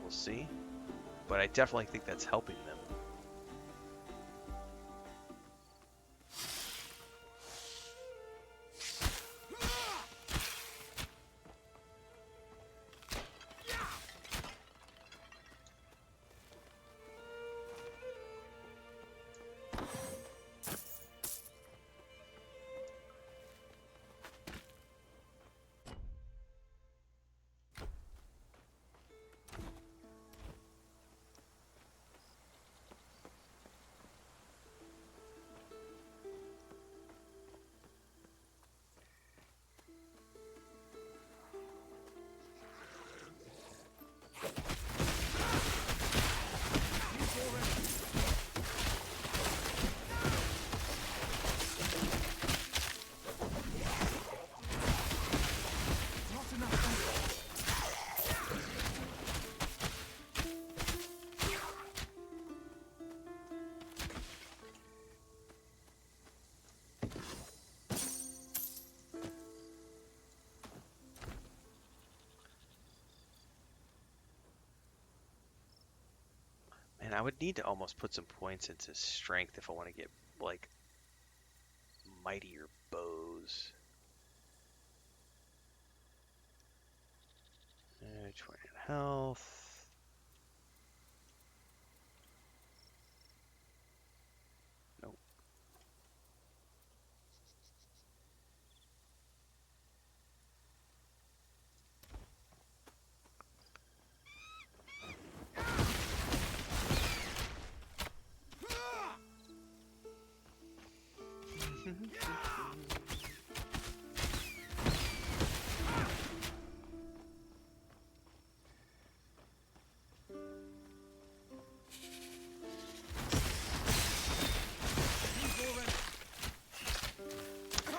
We'll see. But I definitely think that's helping them. And I would need to almost put some points into strength if I want to get, like, mightier bows. 20 in health. Nope.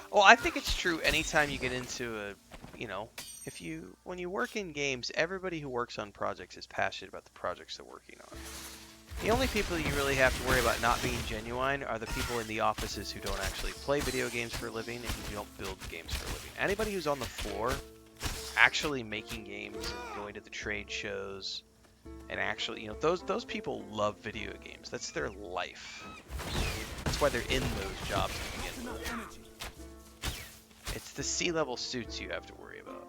Well, I think it's true anytime you get into a, you know, when you work in games, everybody who works on projects is passionate about the projects they're working on. The only people you really have to worry about not being genuine are the people in the offices who don't actually play video games for a living and who don't build games for a living. Anybody who's on the floor actually making games and going to the trade shows and actually, you know, those people love video games. That's their life. That's why they're in those jobs to begin with. It's the C-level suits you have to worry about.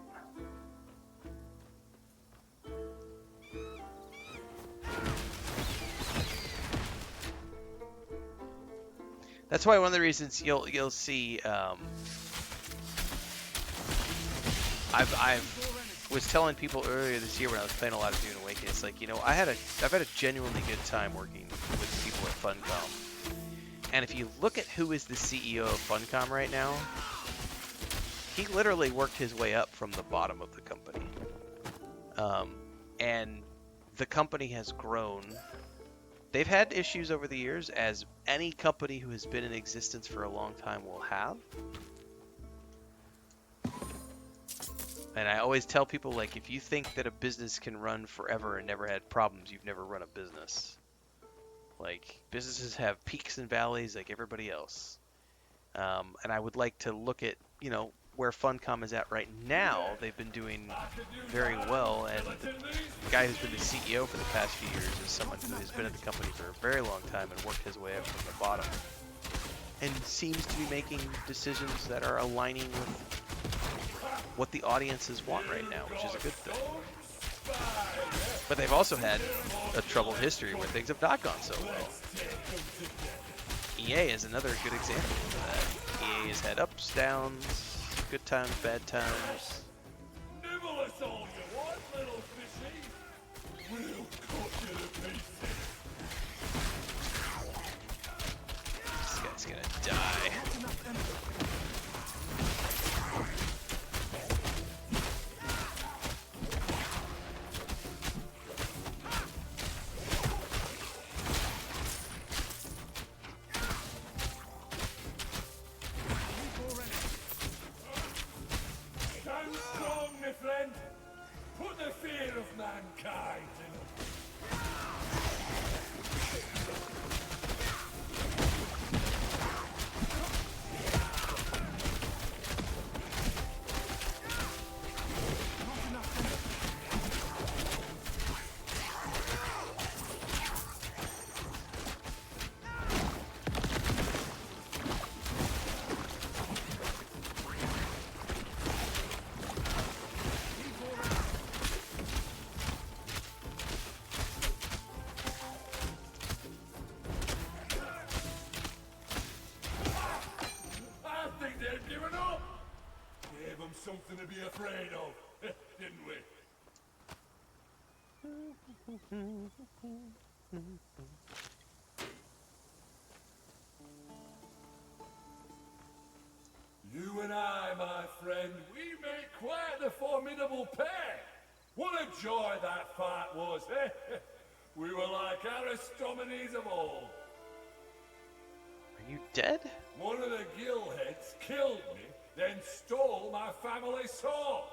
That's why one of the reasons you'll see I was telling people earlier this year when I was playing a lot of Dune Awakening, it's like, you know, I've had a genuinely good time working with people at Funcom. And if you look at who is the CEO of Funcom right now, he literally worked his way up from the bottom of the company. And the company has grown. They've had issues over the years, as any company who has been in existence for a long time will have. And I always tell people, like, if you think that a business can run forever and never had problems, you've never run a business. Like, businesses have peaks and valleys like everybody else. And I would like to look at, you know, where Funcom is at right now. They've been doing very well, and the guy who's been the CEO for the past few years is someone who has been at the company for a very long time and worked his way up from the bottom. And seems to be making decisions that are aligning with what the audiences want right now, which is a good thing. But they've also had a troubled history where things have not gone so well. EA is another good example of that. EA has had ups, downs, good times, bad times. Nibble us all you want, little fishy. We'll cut you to pieces. This guy's gonna die. Stand strong, my friend. Put the fear of mankind in them. You and I, my friend, we make quite the formidable pair. What a joy that fight was, eh? We were like Aristomenes of old. Are you dead? One of the gillheads killed me, then stole my family sword.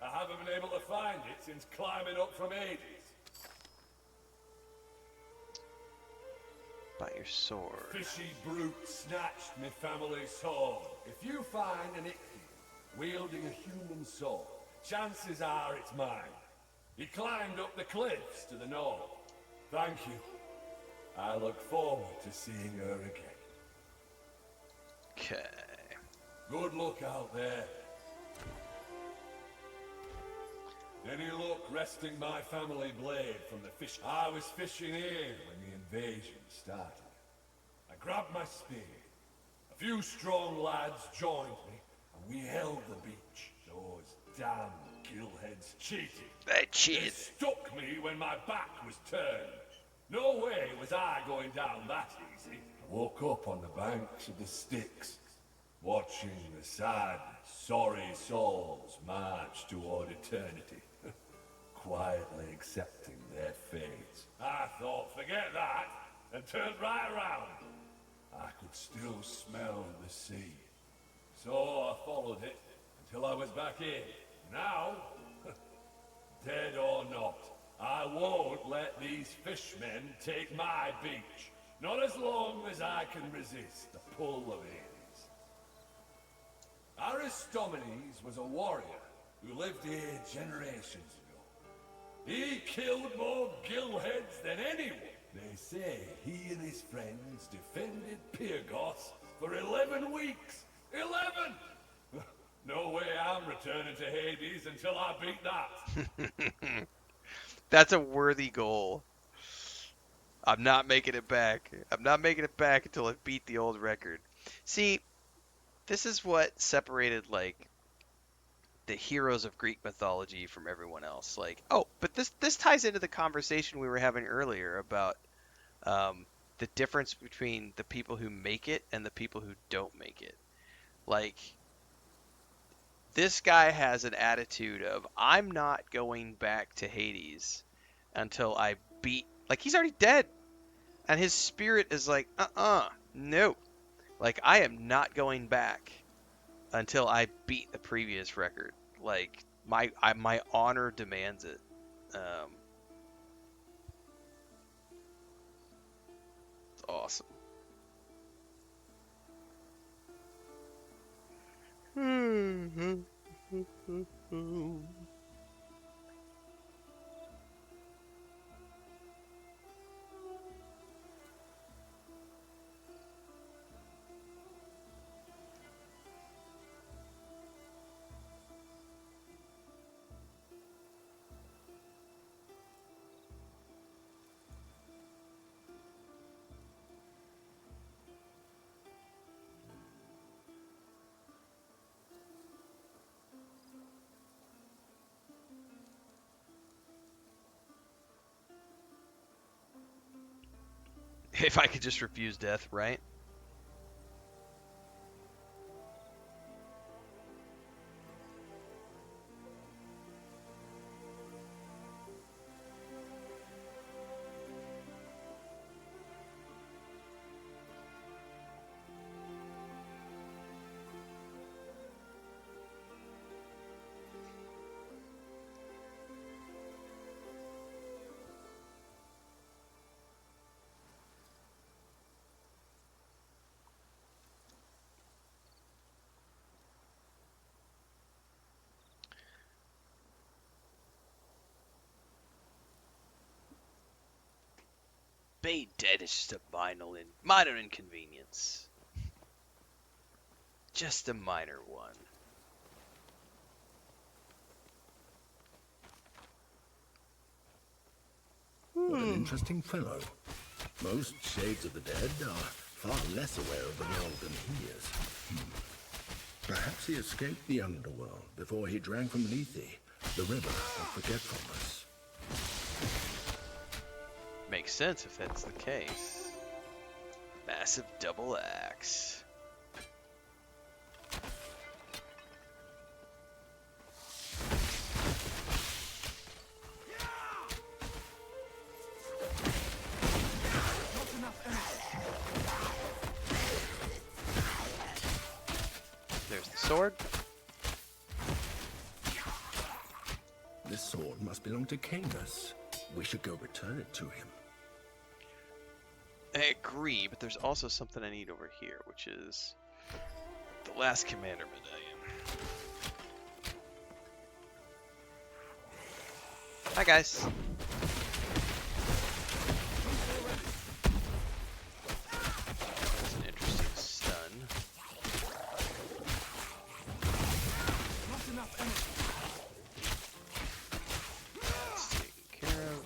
I haven't been able to find it since climbing up from Hades. About your sword. Fishy brute snatched me family sword. If you find an Ichthyan wielding a human sword, chances are it's mine. He climbed up the cliffs to the north. Thank you. I look forward to seeing her again. Okay. Good luck out there. Any luck wresting my family blade from the fish? I was fishing here when the invasion started. I grabbed my spear. A few strong lads joined me, and we held the beach. Those damn gillheads cheated. They They cheated. stuck me when my back was turned. No way was I going down that easy. I woke up on the banks of the Styx, watching the sad, sorry souls march toward eternity, quietly accepting their fate. I thought, forget that, and turned right around. I could still smell the sea. So I followed it until I was back in. Now, dead or not, I won't let these fishmen take my beach. Not as long as I can resist the pull of Hades. Aristomenes was a warrior who lived here generations ago. He killed more gillheads than anyone. They say he and his friends defended Pyrgos for 11 weeks. 11! No way I'm returning to Hades until I beat that. That's a worthy goal. I'm not making it back. I'm not making it back until I beat the old record. See, this is what separated like the heroes of Greek mythology from everyone else. Like, oh, but this ties into the conversation we were having earlier about the difference between the people who make it and the people who don't make it. Like, this guy has an attitude of I'm not going back to Hades until I beat. Like, he's already dead, and his spirit is like, no. Like, I am not going back until I beat the previous record. Like, my honor demands it. It's awesome. If I could just refuse death, right? Being dead is just a minor inconvenience. Just a minor one. What an interesting fellow. Most shades of the dead are far less aware of the world than he is. Perhaps he escaped the underworld before he drank from Lethe, the river of forgetfulness. Makes sense if that's the case. Massive double axe. There's the sword. This sword must belong to Camus. We should go return it to him. I agree, but there's also something I need over here, which is the last commander medallion. Hi guys. That's an interesting stun. That's taken care of.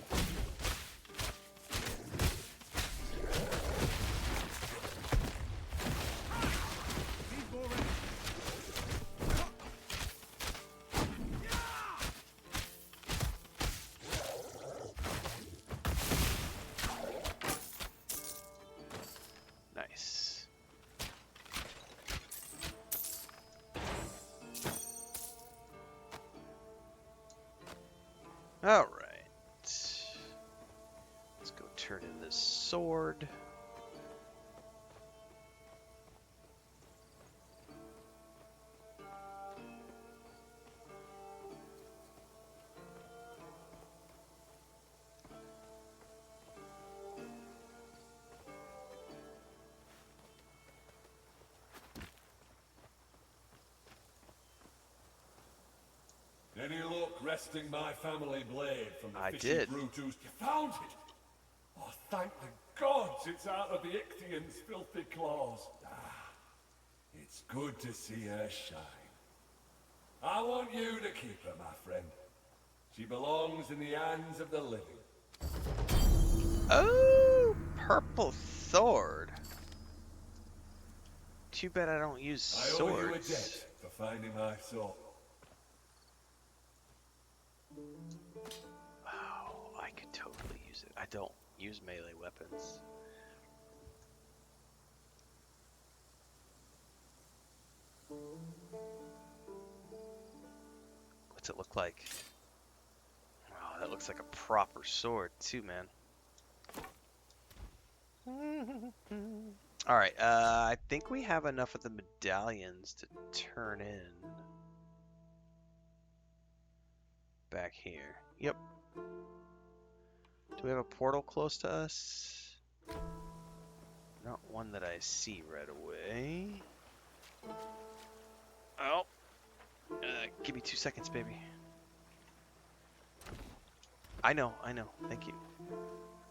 Nice. All right. Let's go turn in this sword. Any luck wresting my family blade from the I fishy did. Brutus? You found it? Oh, thank the gods it's out of the Ictian's filthy claws. Ah, it's good to see her shine. I want you to keep her, my friend. She belongs in the hands of the living. Oh, purple sword. Too bad I don't use I owe you a swords. debt for finding my soul. Oh, I could totally use it. I don't use melee weapons. What's it look like? Oh, that looks like a proper sword too, man. All right, I think we have enough of the medallions to turn in back here. Yep. Do we have a portal close to us? Not one that I see right away. Oh, give me 2 seconds, baby. I know. Thank you.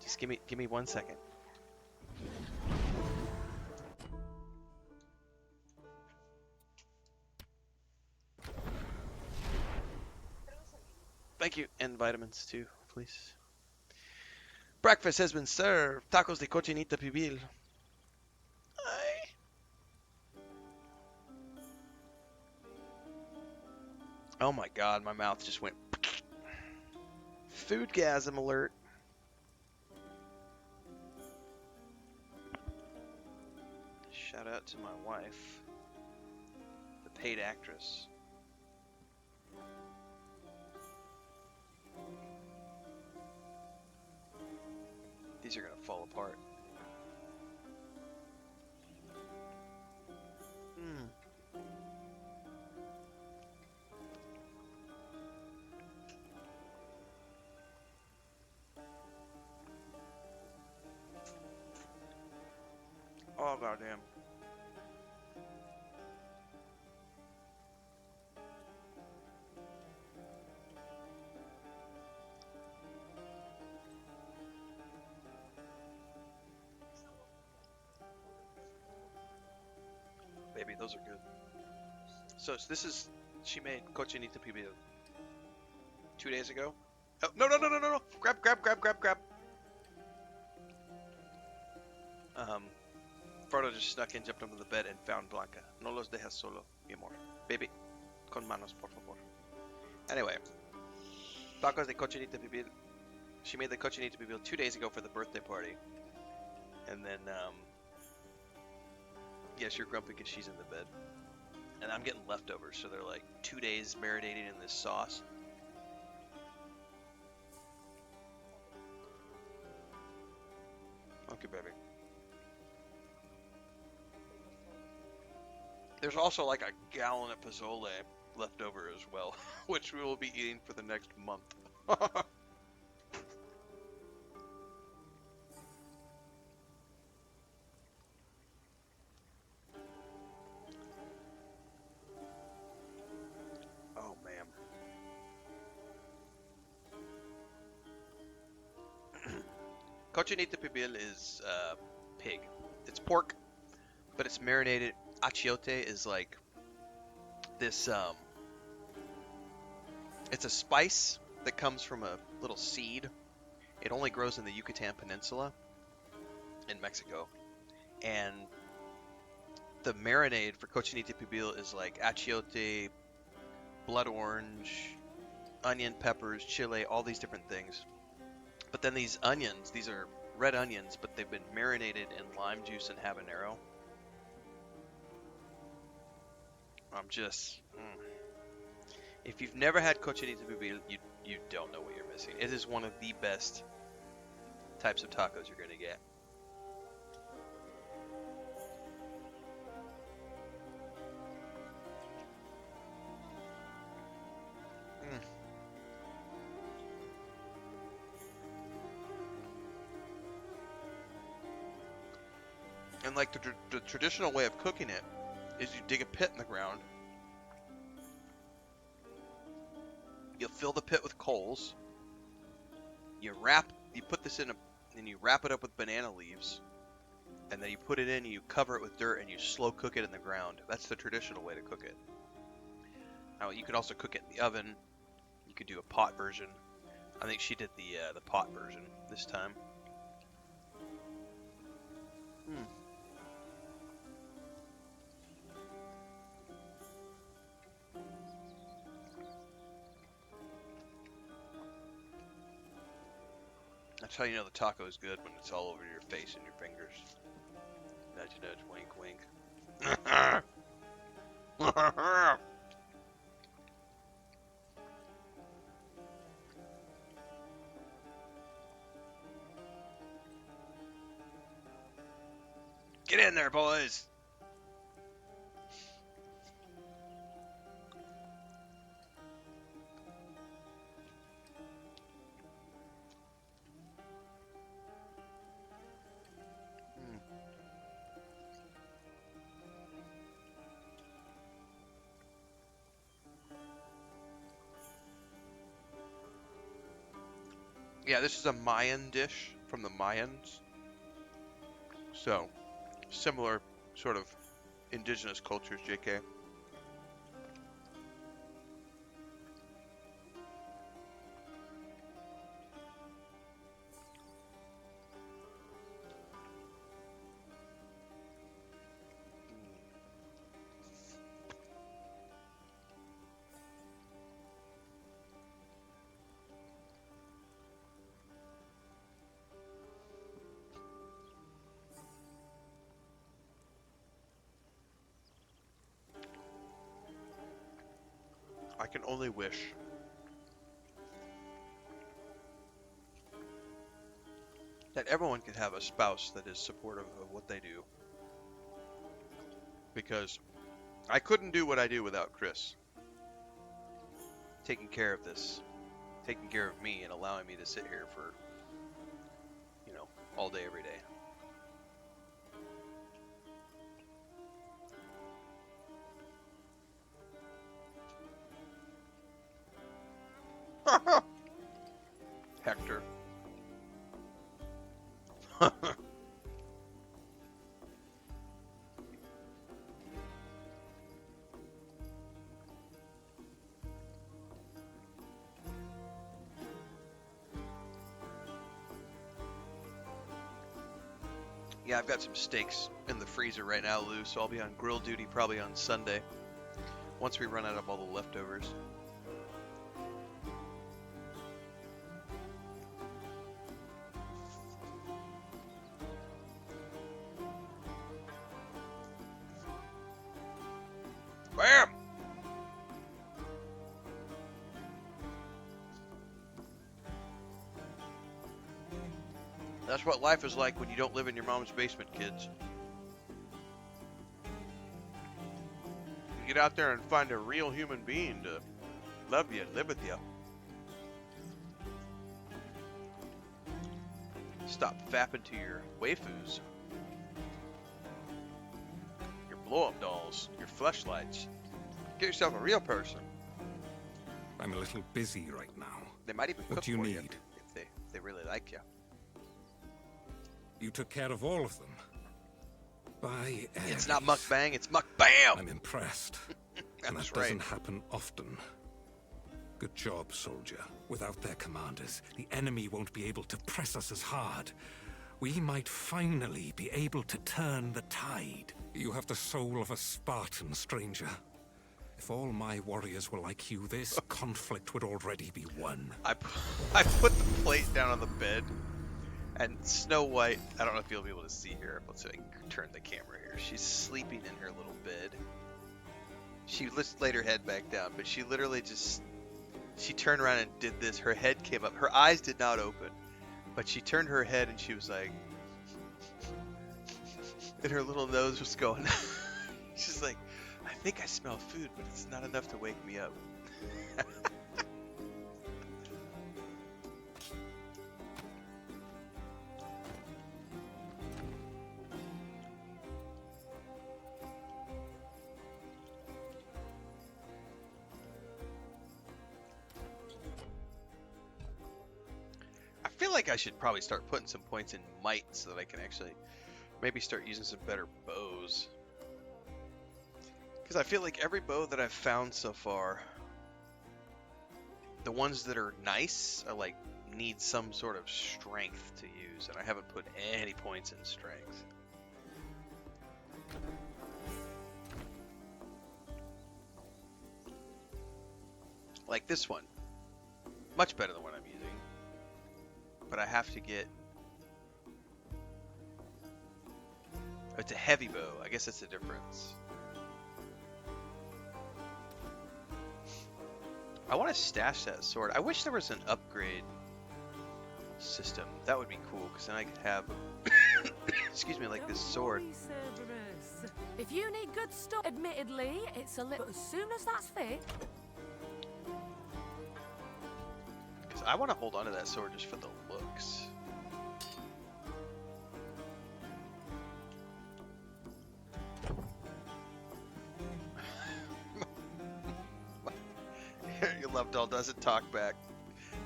Just give me 1 second. Thank you, and vitamins too, please. Breakfast has been served. Tacos de cochinita pibil. Aye. Oh my god, my mouth just went. Foodgasm alert. Shout out to my wife, the paid actress. These are gonna fall apart. Oh goddamn. Baby, those are good. So this is, she made cochinita pibil 2 days ago. Oh, no. Grab. Frodo just snuck in, jumped under the bed, and found Blanca. No los dejas solo, mi amor. Baby, con manos, por favor. Anyway, tacos de cochinita pibil. She made the cochinita pibil 2 days ago for the birthday party. And then, yes, you're grumpy because she's in the bed. And I'm getting leftovers, so they're like 2 days marinating in this sauce. Okay, baby. There's also like a gallon of pozole left over as well, which we will be eating for the next month. Oh, man. Cochinita pibil is pig. It's pork, but it's marinated. Achiote is like this, it's a spice that comes from a little seed. It only grows in the Yucatan Peninsula in Mexico. And the marinade for cochinita pibil is like achiote, blood orange, onion, peppers, chile, all these different things. But then these onions, these are red onions, but they've been marinated in lime juice and habanero. I'm just... If you've never had cochinita pibil, you don't know what you're missing. It is one of the best types of tacos you're going to get. And like the traditional way of cooking it is you dig a pit in the ground. You'll fill the pit with coals. You put this in and you wrap it up with banana leaves. And then you put it in and you cover it with dirt and you slow cook it in the ground. That's the traditional way to cook it. Now you could also cook it in the oven. You could do a pot version. I think she did the pot version this time. That's how you know the taco is good, when it's all over your face and your fingers. Nudge, nudge, wink, wink. Get in there, boys! Yeah, this is a Mayan dish from the Mayans. So, similar sort of indigenous cultures, JK. I can only wish that everyone could have a spouse that is supportive of what they do. Because I couldn't do what I do without Chris taking care of this, taking care of me, and allowing me to sit here for, all day, every day. Hector. Yeah, I've got some steaks in the freezer right now, Lou, so I'll be on grill duty probably on Sunday, once we run out of all the leftovers. That's what life is like when you don't live in your mom's basement, kids. You get out there and find a real human being to love you and live with you. Stop fapping to your waifus, your blow-up dolls, your fleshlights. Get yourself a real person. I'm a little busy right now. They might even What cook do you for need? you if they really like you. You took care of all of them. By It's not Ares. mukbang, it's mukbam. I'm impressed. And That's that doesn't right. happen often. Good job, soldier. Without their commanders, the enemy won't be able to press us as hard. We might finally be able to turn the tide. You have the soul of a Spartan, stranger. If all my warriors were like you, this conflict would already be won. I put the plate down on the bed, and Snow White, I don't know if you'll be able to see her, but so I can turn the camera here. She's sleeping in her little bed. She laid her head back down, but she literally just, she turned around and did this. Her head came up. Her eyes did not open, but she turned her head and she was like, and her little nose was going. She's like, I think I smell food, but it's not enough to wake me up. I feel like I should probably start putting some points in might so that I can actually maybe start using some better bows. Because I feel like every bow that I've found so far, the ones that are nice are like need some sort of strength to use, and I haven't put any points in strength. Like this one, much better than what I'm using, but I have to get. It's a heavy bow. I guess that's the difference. I want to stash that sword. I wish there was an upgrade system. That would be cool, because then I could have, excuse me, like this sword. If you need good stuff, admittedly, it's a little. But as soon as that's fit. Because I want to hold on to that sword just for the looks. Your love doll doesn't talk back.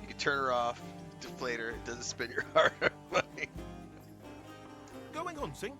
You can turn her off, deflate her, it doesn't spin your heart away. Going hunting?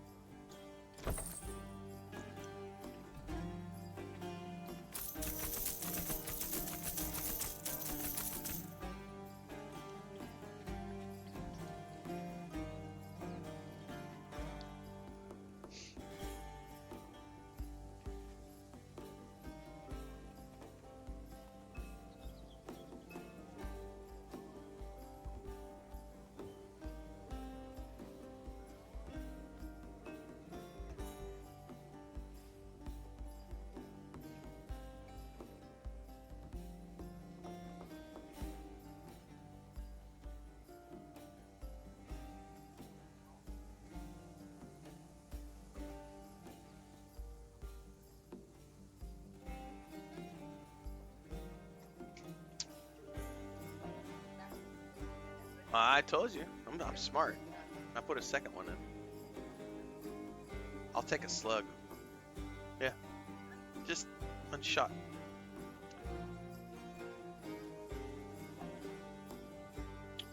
I told you, I'm smart. I put a second one in. I'll take a slug. Yeah, just one shot.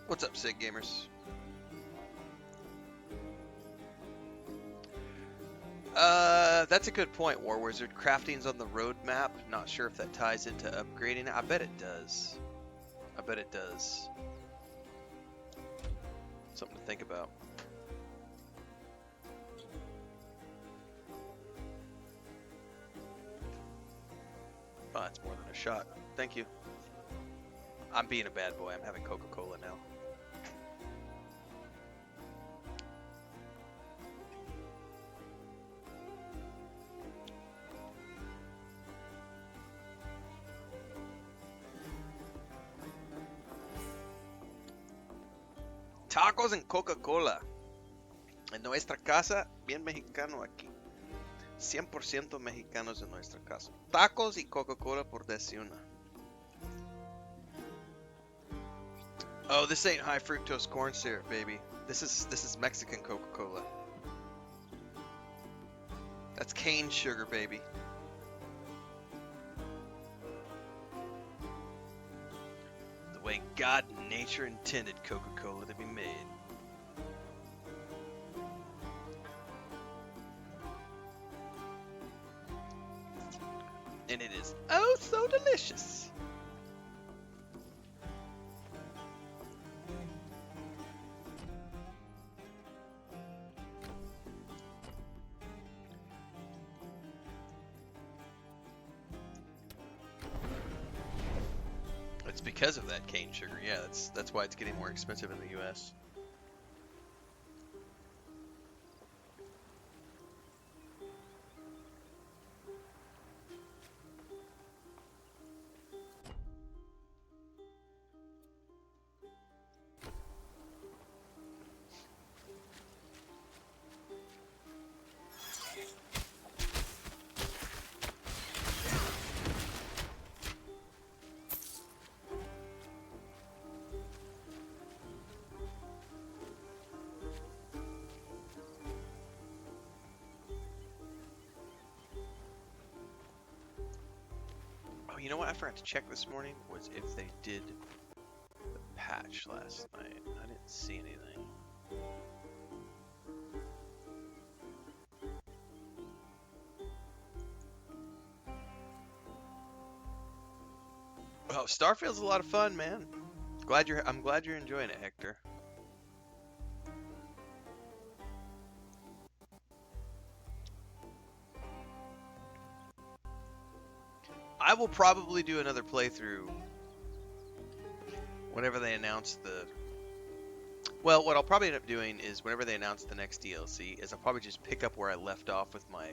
What's up, Sig Gamers? That's a good point, War Wizard. Crafting's on the roadmap. Not sure if that ties into upgrading. I bet it does. I bet it does. Something to think about. Oh, that's more than a shot. Thank you. I'm being a bad boy. I'm having Coca-Cola now. Tacos and Coca-Cola. En nuestra casa, bien mexicano aquí. 100% mexicanos en nuestra casa. Tacos y Coca-Cola por desayuno. Oh, this ain't high fructose corn syrup, baby. This is Mexican Coca-Cola. That's cane sugar, baby. The way God and nature intended Coca-Cola to be made. And it is oh so delicious. It's because of that cane sugar. Yeah, that's why it's getting more expensive in the US. Oh, you know what I forgot to check this morning was if they did the patch last night. I didn't see anything. Oh, Starfield's a lot of fun, man. I'm glad you're enjoying it, Hector. I will probably do another playthrough whenever they announce the... Well, what I'll probably end up doing is whenever they announce the next DLC is I'll probably just pick up where I left off with my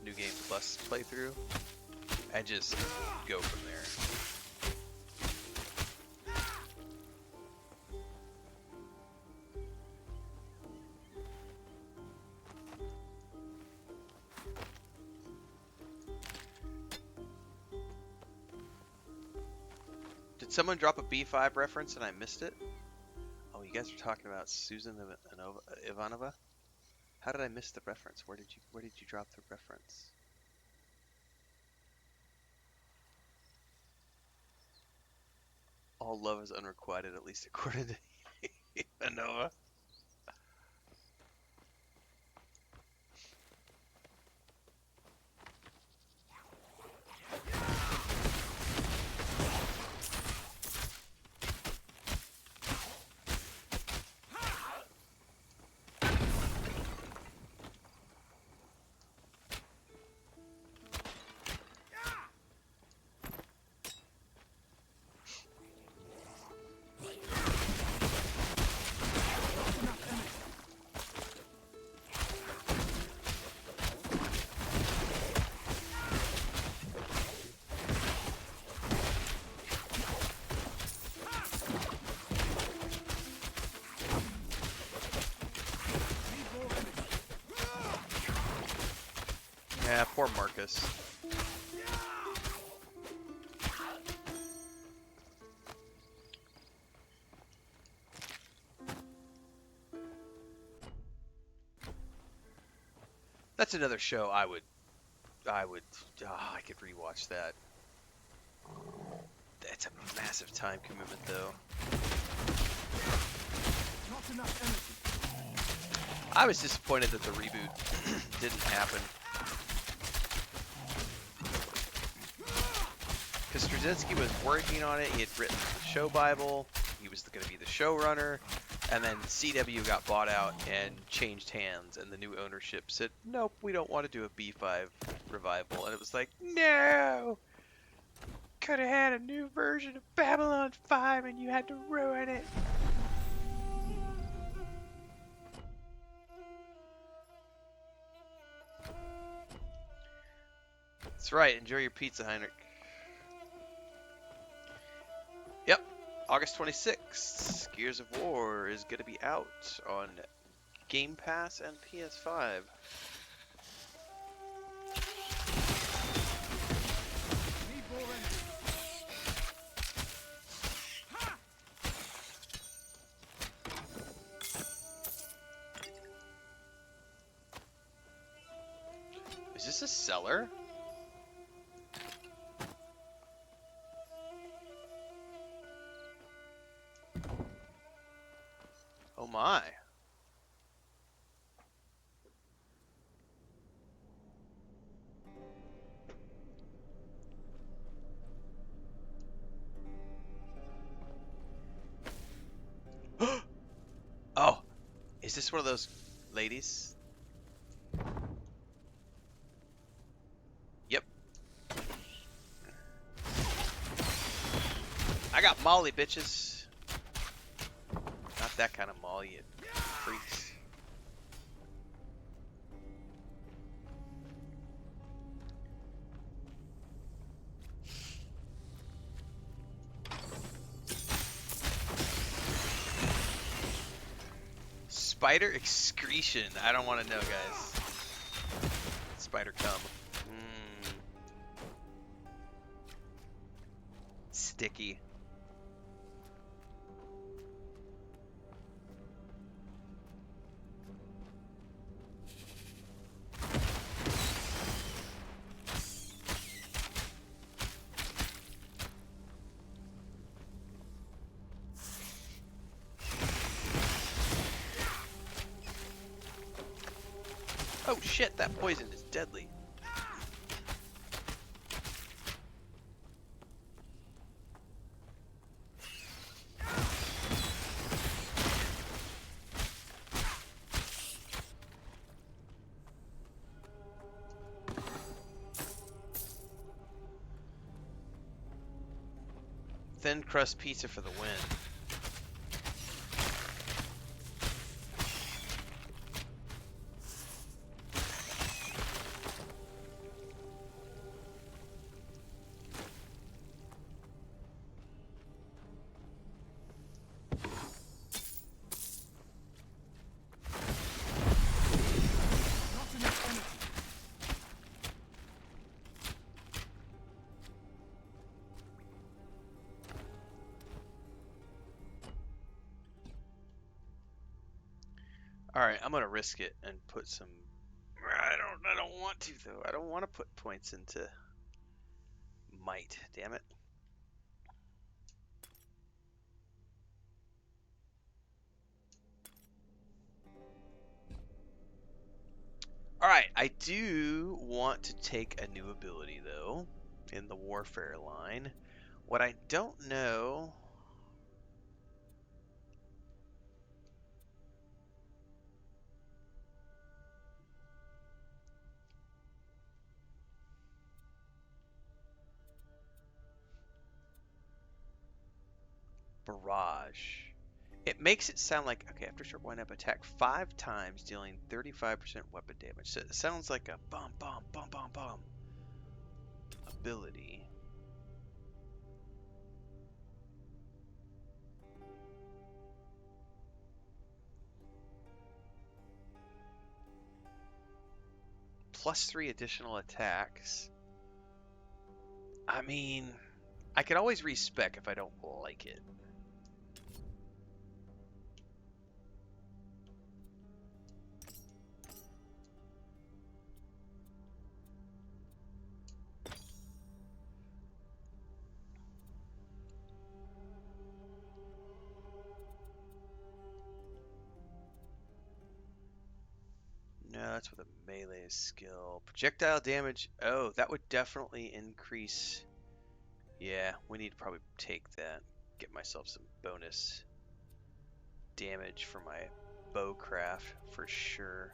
New Game Plus playthrough and just go from there. Did someone drop a B5 reference and I missed it? Oh, you guys are talking about Susan Ivanova? How did I miss the reference? Where did you drop the reference? All love is unrequited, at least according to Ivanova. Yeah, poor Marcus. That's another show I could rewatch that. That's a massive time commitment though. Not enough energy. I was disappointed that the reboot didn't happen. Because Straczynski was working on it, he had written the show Bible, he was going to be the showrunner, and then CW got bought out and changed hands, and the new ownership said, nope, we don't want to do a B5 revival. And it was like, no! Could have had a new version of Babylon 5 and you had to ruin it. That's right, enjoy your pizza, Heinrich. Yep, August 26th, Gears of War is going to be out on Game Pass and PS5. Need more energy. Is this a cellar? Oh my. Oh, is this one of those ladies? Yep. I got Molly, bitches. Not that kind of Molly, you freaks. Spider excretion. I don't want to know, guys. Spider cum. Sticky. Oh shit, that poison is deadly. Thin crust pizza for the win. Not enough energy. All right, I'm gonna risk it and put some. I don't want to though. I don't want to put points into might. Damn it. All right, I do want to take a new ability though in the warfare line. What I don't know. Barrage. It makes it sound like, okay, after short wind up, attack 5 times, dealing 35% weapon damage. So it sounds like a bomb, bomb, bomb, bomb, bomb ability. +3 additional attacks. I mean, I could always respec if I don't like it. No, that's with a melee skill. Projectile damage. Oh, that would definitely increase. Yeah, we need to probably take that. Get myself some bonus damage for my bowcraft for sure.